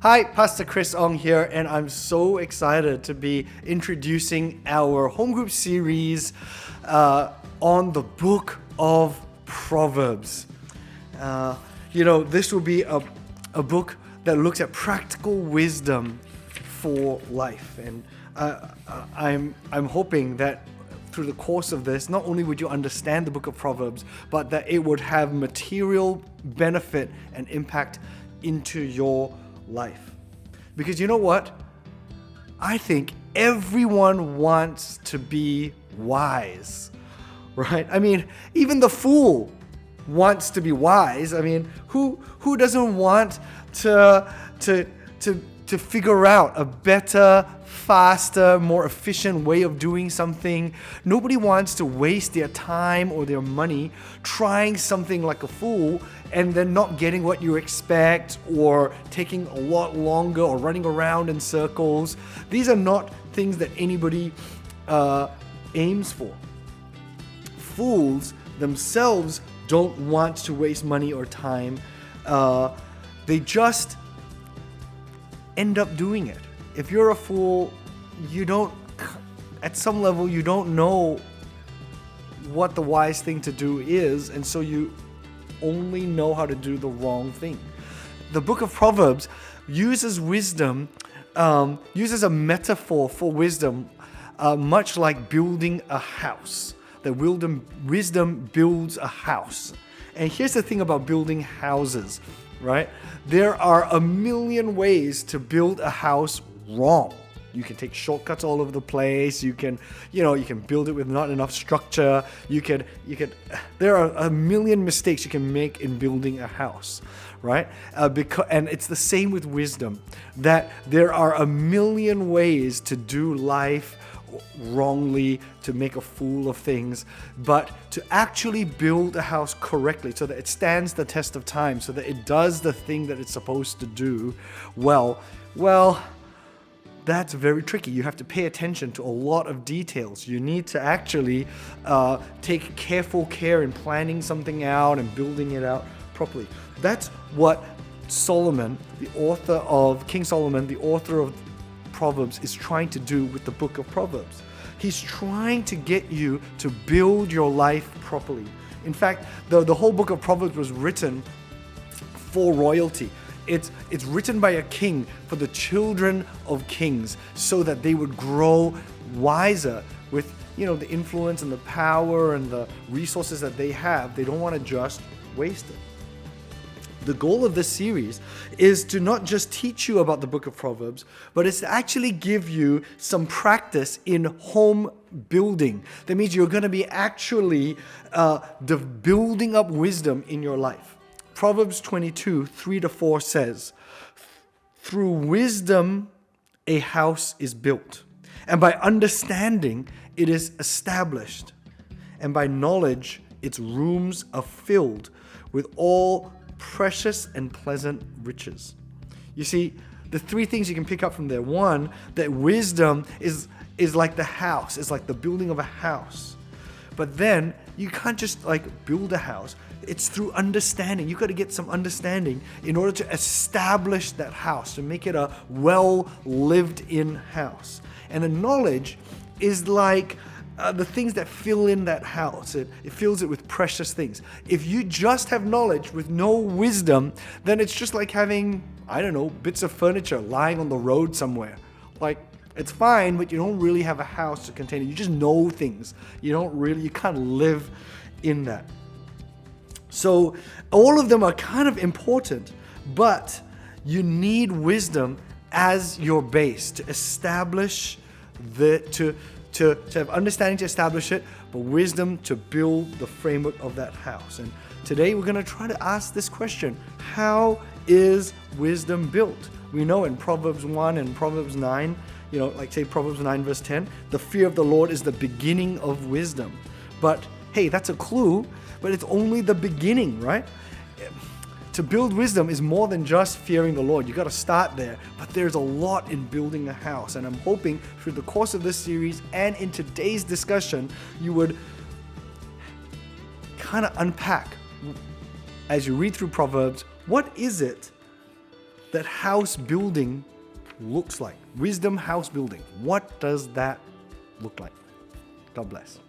Hi, Pastor Chris Ong here, and I'm so excited to be introducing our home group series on the book of Proverbs. This will be a book that looks at practical wisdom for life, and I'm hoping that through the course of this, not only would you understand the book of Proverbs, but that it would have material benefit and impact into your life. Because you know what? I think everyone wants to be wise, right? I mean, even the fool wants to be wise. I mean, who doesn't want to figure out a better, faster, more efficient way of doing something? Nobody wants to waste their time or their money trying something like a fool and then not getting what you expect, or taking a lot longer, or running around in circles. These are not things that anybody aims for. Fools themselves don't want to waste money or time. They just end up doing it. If you're a fool, at some level, you don't know what the wise thing to do is, and so you only know how to do the wrong thing. The book of Proverbs uses wisdom, uses a metaphor for wisdom, much like building a house. That wisdom builds a house. And here's the thing about building houses, right? There are a million ways to build a house wrong. You can take shortcuts all over the place. You can build it with not enough structure. There are a million mistakes you can make in building a house, right? And it's the same with wisdom, that there are a million ways to do life wrongly, to make a fool of things, but to actually build a house correctly so that it stands the test of time, so that it does the thing that it's supposed to do well, that's very tricky. You have to pay attention to a lot of details. You need to actually take careful care in planning something out and building it out properly. That's what Solomon, King Solomon, the author of Proverbs, is trying to do with the book of Proverbs. He's trying to get you to build your life properly. In fact, the whole book of Proverbs was written for royalty. It's written by a king for the children of kings, so that they would grow wiser with the influence and the power and the resources that they have. They don't want to just waste it. The goal of this series is to not just teach you about the book of Proverbs, but it's to actually give you some practice in home building. That means you're going to be actually building up wisdom in your life. Proverbs 22, 3-4 says, "Through wisdom a house is built, and by understanding it is established, and by knowledge its rooms are filled with all precious and pleasant riches." You see, the three things you can pick up from there. One, that wisdom is like the house, is like the building of a house. But then you can't just build a house. It's through understanding. You've got to get some understanding in order to establish that house, to make it a well-lived-in house. And the knowledge is like the things that fill in that house. It fills it with precious things. If you just have knowledge with no wisdom, then it's just like having, bits of furniture lying on the road somewhere. It's fine, but you don't really have a house to contain it. You just know things. You can't live in that. So all of them are kind of important, but you need wisdom as your base to establish to have understanding to establish it, but wisdom to build the framework of that house. And today we're going to try to ask this question: how is wisdom built? We know in Proverbs 1 and Proverbs 9, say Proverbs 9 verse 10, the fear of the Lord is the beginning of wisdom. But hey, that's a clue, but it's only the beginning, right? To build wisdom is more than just fearing the Lord. You got to start there, but there's a lot in building a house. And I'm hoping through the course of this series and in today's discussion, you would kind of unpack, as you read through Proverbs, what is it that house building looks like. Wisdom house building. What does that look like? God bless.